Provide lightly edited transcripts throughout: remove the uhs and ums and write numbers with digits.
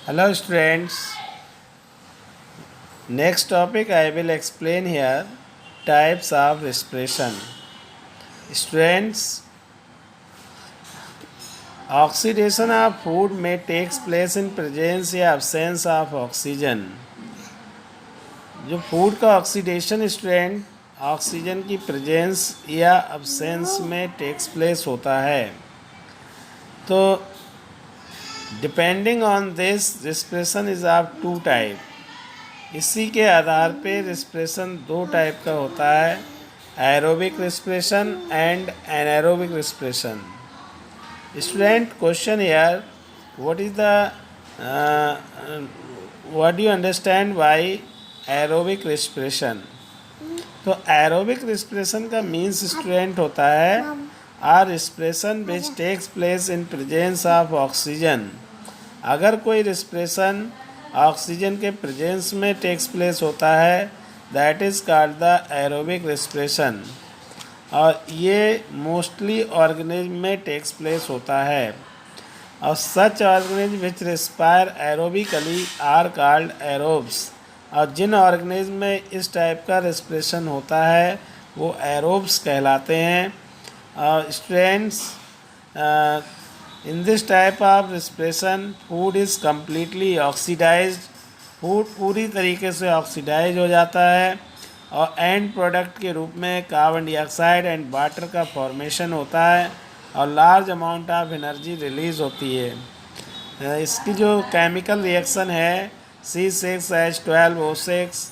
Hello students. Next topic I will explain here types of respiration. Students, oxidation of food may takes place in presence या absence of oxygen. जो food का oxidation student oxygen की presence या absence में takes place होता है। तो depending on this respiration is of two type. इसी के आधार पे रिस्पिरेशन दो टाइप का होता है, aerobic respiration and anaerobic respiration. Student question here, what is the what do you understand by aerobic respiration? तो एरोबिक रिस्पिरेशन का मीन्स स्टूडेंट होता है are respiration which takes place in presence of oxygen. अगर कोई respiration oxygen के presence में takes place होता है, that is called the aerobic respiration, और ये मोस्टली ऑर्गेनिज्म में टेक्स प्लेस होता है। और such organism which respire aerobically are called aerobes, और जिन ऑर्गेनिज्म में इस टाइप का रिस्पिरेशन होता है वो एरोब्स कहलाते हैं। Students, in this type of respiration food is completely oxidised. Food पूरी तरीके से ऑक्सीडाइज हो जाता है और एंड प्रोडक्ट के रूप में कार्बन डाइऑक्साइड एंड वाटर का फॉर्मेशन होता है और large amount of energy release होती है। इसकी जो केमिकल रिएक्शन है C6H12O6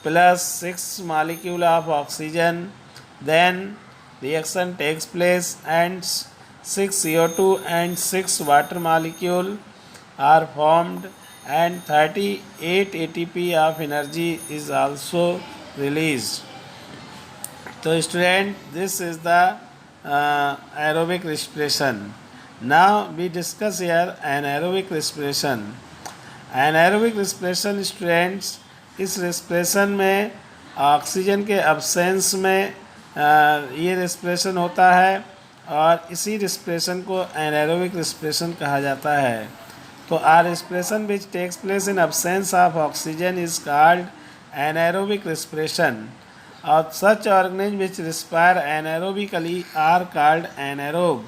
plus 6 molecule of oxygen, then reaction takes place and 6 CO2 and 6 water molecule are formed and 38 ATP of energy is also released. So student, this is the aerobic respiration. Now we discuss here anaerobic respiration. Anaerobic respiration students, इस respiration में oxygen के absence में ये respiration होता है और इसी respiration को एनारोबिक रिस्पिरेशन कहा जाता है। तो are respiration which takes place in absence of oxygen is called anaerobic respiration, और such organism which respire anaerobically are called anaerobe,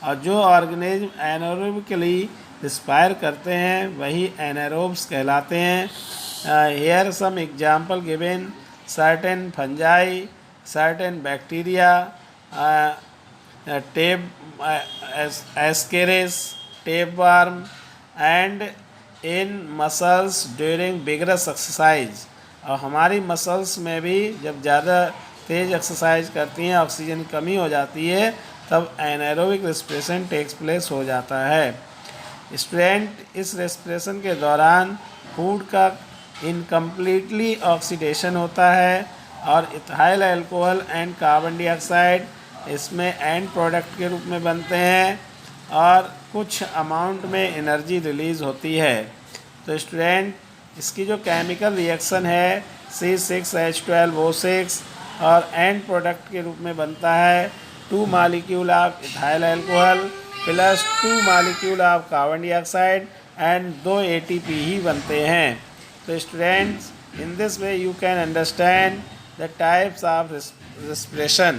और जो ऑर्गेनिज्म एनारोबिकली रिस्पायर करते हैं वही एनारोब्स कहलाते हैं। Here some example given, certain fungi, certain bacteria, ascaris, tapeworm, and in muscles during vigorous exercise। और हमारी मसल्स में भी जब ज़्यादा तेज़ एक्सरसाइज करती हैं, ऑक्सीजन कमी हो जाती है, तब एनारोबिक रिस्पिरेशन टेक्स प्लेस हो जाता है। स्टूडेंट, इस रेस्पिरेशन के दौरान फूड का इनकम्प्लीटली ऑक्सीडेशन होता है और ethyl alcohol and carbon dioxide इसमें एंड प्रोडक्ट के रूप में बनते हैं और कुछ अमाउंट में एनर्जी रिलीज़ होती है। तो स्टूडेंट, इसकी जो केमिकल रिएक्शन है C6H12O6 और एंड प्रोडक्ट के रूप में बनता है 2 molecule of ethyl alcohol plus 2 molecule of carbon dioxide and 2 ATP ही बनते हैं। तो students, in this way you can understand the types of respiration.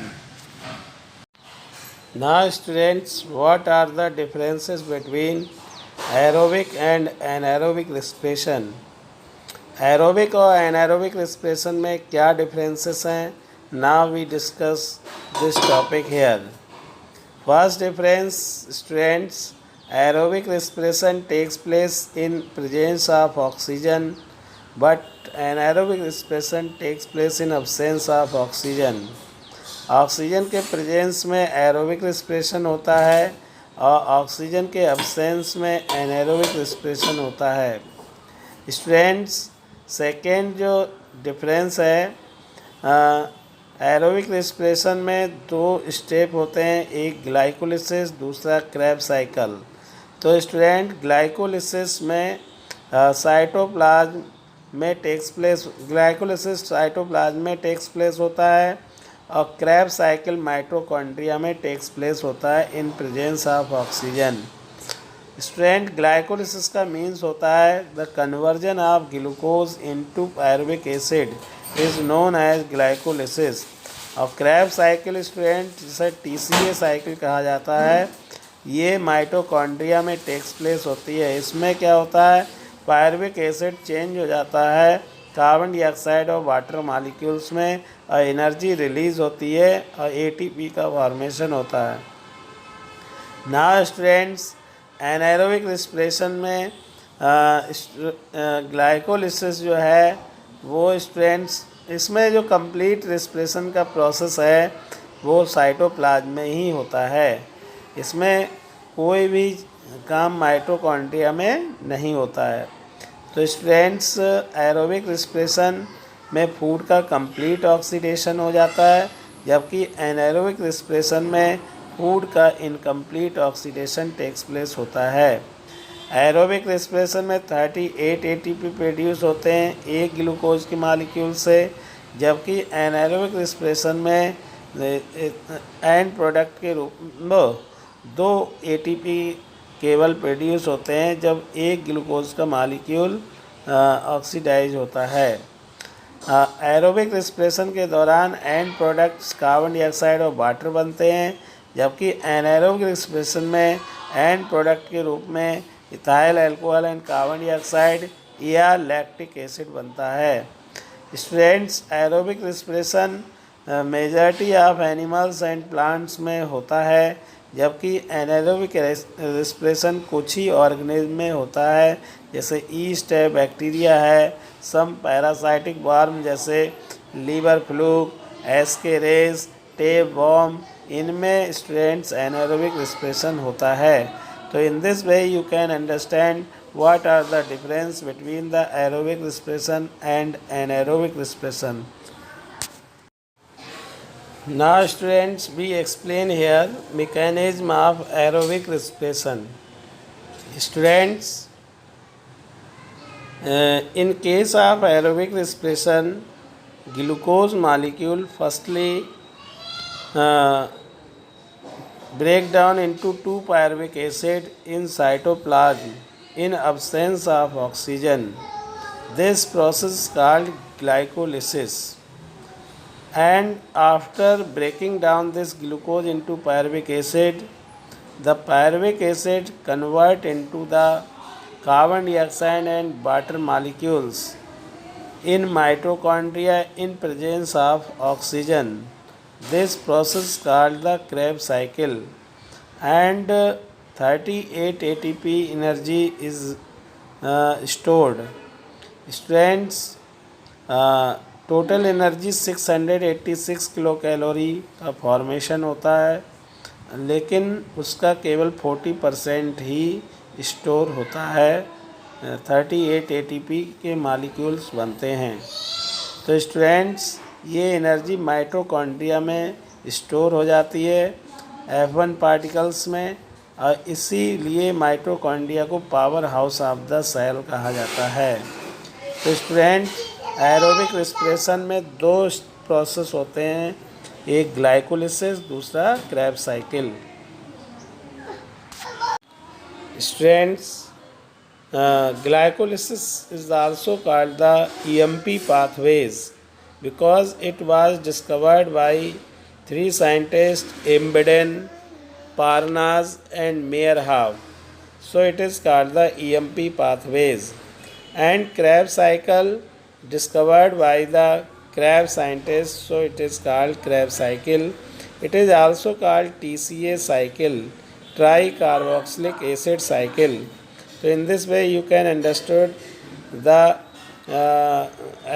Now students, what are the differences between aerobic and anaerobic respiration? Aerobic और anaerobic respiration में क्या differences हैं? Now we discuss this topic here. First difference students, aerobic respiration takes place in presence of oxygen but anaerobic respiration takes place in absence of oxygen। Oxygen के presence में aerobic respiration होता है और oxygen के absence में anaerobic respiration होता है। Students, second जो डिफरेंस है, एरोबिक रिस्पिरेशन में 2 स्टेप होते हैं, एक ग्लाइकोलिसिस, दूसरा क्रेब साइकिल। तो स्टूडेंट, ग्लाइकोलिसिस में साइटोप्लाज्म में टेक्स प्लेस, ग्लाइकोलिसिस साइटोप्लाज्म में टेक्स प्लेस होता है और क्रैब साइकिल माइटोकॉन्ड्रिया में टेक्स प्लेस होता है in presence of oxygen. Student, glycolysis का मीन्स होता है the conversion of glucose into pyruvic acid is known as glycolysis. और क्रेब्स साइकिल स्टूडेंट, जिसे TCA साइकिल कहा जाता है, ये माइटोकॉन्ड्रिया में टेक्स प्लेस होती है। इसमें क्या होता है, पायरुविक एसिड चेंज हो जाता है कार्बन डाइऑक्साइड और वाटर मॉलिक्यूल्स में, और एनर्जी रिलीज होती है और ATP का फॉर्मेशन होता है। नाउ स्टूडेंट्स, एनाएरोबिक रिस्पिरेशन में ग्लाइकोलिसिस जो है वो स्टूडेंट्स, इसमें जो कंप्लीट रिस्पिरेशन का प्रोसेस है वो साइटोप्लाज्म में ही होता है। इसमें कोई भी काम माइटोकॉन्ड्रिया में नहीं होता है। तो स्टूडेंट्स, एरोबिक रिस्पिरेशन में फूड का कंप्लीट ऑक्सीडेशन हो जाता है, जबकि एनाएरोबिक रिस्पिरेशन में फूड का इनकम्प्लीट ऑक्सीडेशन टेक्स प्लेस होता है। एरोबिक रिस्पिरेशन में 38 ATP प्रोड्यूस होते हैं एक ग्लूकोज की मॉलिक्यूल से, जबकि एनाएरोबिक रिस्पिरेशन में एंड प्रोडक्ट के रूप में 2 ATP केवल प्रोड्यूस होते हैं जब एक ग्लूकोज का मॉलिक्यूल ऑक्सीडाइज होता है। एरोबिक रिस्पिरेशन के दौरान एंड प्रोडक्ट्स कार्बन डाइऑक्साइड और वाटर बनते हैं, जबकि एनाएरोबिक रिस्पिरेशन में एंड प्रोडक्ट के रूप में ethyl alcohol and carbon dioxide या लैक्टिक एसिड बनता है। Students, aerobic respiration majority of animals and plants में होता है, जबकि एनाएरोबिक रिस्पिरेशन कुछ ही ऑर्गेनिज्म में होता है, जैसे ईस्ट है, बैक्टीरिया है, सम पैरासाइटिक वर्म जैसे लीवर फ्लूक, एस्केरेस, टेप वॉर्म, इनमें स्टूडेंट्स एनाएरोबिक रिस्पिरेशन होता है। तो in this way you can understand what are the difference between the aerobic respiration and anaerobic respiration. Now students, we explain here mechanism of aerobic respiration. Students, in case of aerobic respiration, glucose molecule firstly break down into 2 pyruvic acid in cytoplasm in absence of oxygen. This process is called glycolysis. And after breaking down this glucose into pyruvic acid, the pyruvic acid convert into the carbon dioxide and water molecules in mitochondria in presence of oxygen. This process is called the Krebs cycle, and 38 ATP energy is stored. Students, total energy 686 kilo calorie का formation होता है, लेकिन उसका केवल 40% ही store होता है। 38 ATP के molecules बनते हैं। तो स्टूडेंट्स, ये एनर्जी माइटोकॉन्ड्रिया में स्टोर हो जाती है F1 पार्टिकल्स में, और इसीलिए माइटोकॉन्ड्रिया को power house of the cell कहा जाता है। तो स्टूडेंट, एरोबिक रिस्पिरेशन में 2 प्रोसेस होते हैं, एक ग्लाइकोलिसिस, दूसरा Krebs cycle. Students, glycolysis is also called the EMP pathways because it was discovered by 3 scientists, Embeden, Parnas and Meyerhoff. So it is called the EMP pathways. And Krebs cycle discovered by the Krebs scientists, so it is called Krebs cycle. It is also called TCA cycle, tricarboxylic acid cycle. So in this way you can understand the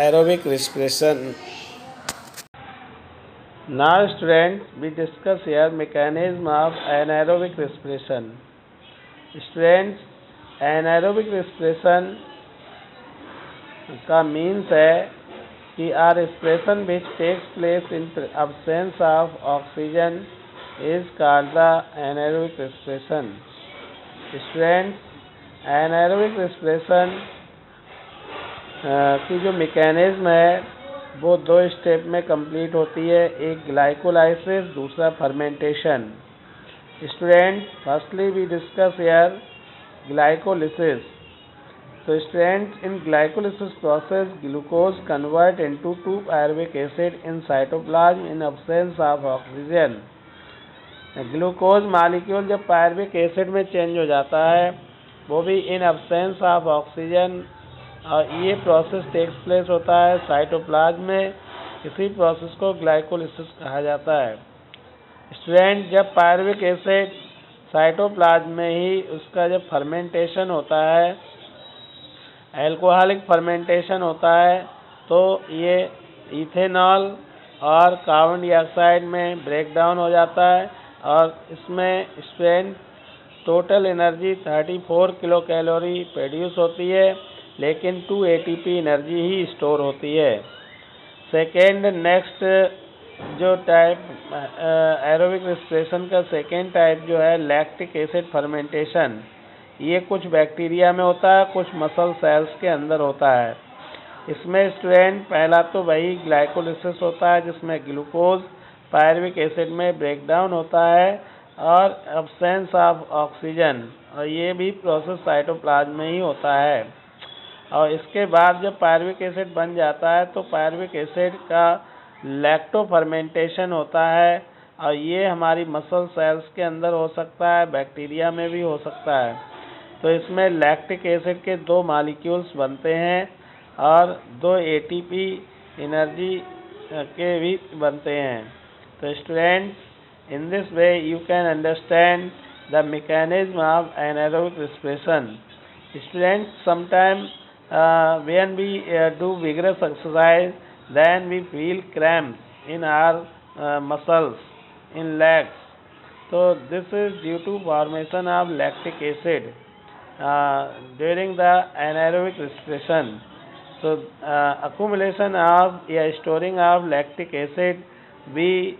aerobic respiration. Now students, we discuss here mechanism of anaerobic respiration. Students, anaerobic respiration का means है कि respiration which takes place in absence of oxygen is called the anaerobic respiration. Students, anaerobic respiration की जो mechanism है वो 2 step में complete होती है, एक ग्लाइकोलाइसिस, दूसरा fermentation. Student, firstly we discuss here glycolysis. So students, in glycolysis process, glucose convert into 2-pyruvic acid in cytoplasm in absence of oxygen. Glucose molecule जब पायरुविक एसिड में change हो जाता है, वो भी इन अब्सेंस ऑफ ऑक्सीजन, और ये process takes place होता है साइटोप्लाज्म में। इसी प्रोसेस को ग्लाइकोलिसिस कहा जाता है। स्टूडेंट, जब पायरुविक एसिड साइटोप्लाज्म में ही उसका जब फर्मेंटेशन होता है, एल्कोहलिक फर्मेंटेशन होता है, तो ये इथेनॉल और कार्बन डाइऑक्साइड में ब्रेक डाउन हो जाता है, और इसमें student total energy 34 kilo calorie produce होती है, लेकिन 2 ATP एनर्जी ही स्टोर होती है। सेकेंड, नेक्स्ट जो टाइप एरोबिक रेस्पिरेशन का सेकेंड टाइप जो है लैक्टिक एसिड फर्मेंटेशन, ये कुछ बैक्टीरिया में होता है, कुछ मसल सेल्स के अंदर होता है। इसमें स्टूडेंट पहला तो वही ग्लाइकोलिसिस होता है, जिसमें ग्लूकोज पायरुविक एसिड में ब्रेक डाउन होता है और एब्सेंस ऑफ ऑक्सीजन, और ये भी प्रोसेस साइटोप्लाज्म में ही होता है। और इसके बाद जब पायरुविक एसिड बन जाता है, तो पायरुविक एसिड का लैक्टो फर्मेंटेशन होता है, और ये हमारी मसल सेल्स के अंदर हो सकता है, बैक्टीरिया में भी हो सकता है। तो इसमें लैक्टिक एसिड के 2 मॉलिक्यूल्स बनते हैं और 2 ATP एनर्जी के भी बनते हैं। तो students, in this way you can understand the mechanism of anaerobic respiration. Students, sometimes when we do vigorous exercise, then we feel cramps in our muscles, in legs. So this is due to formation of lactic acid during the anaerobic respiration. So accumulation of storing of lactic acid, we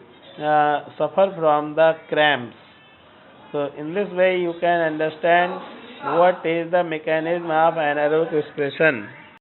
suffer from the cramps. So in this way you can understand what is the mechanism of anaerobic respiration.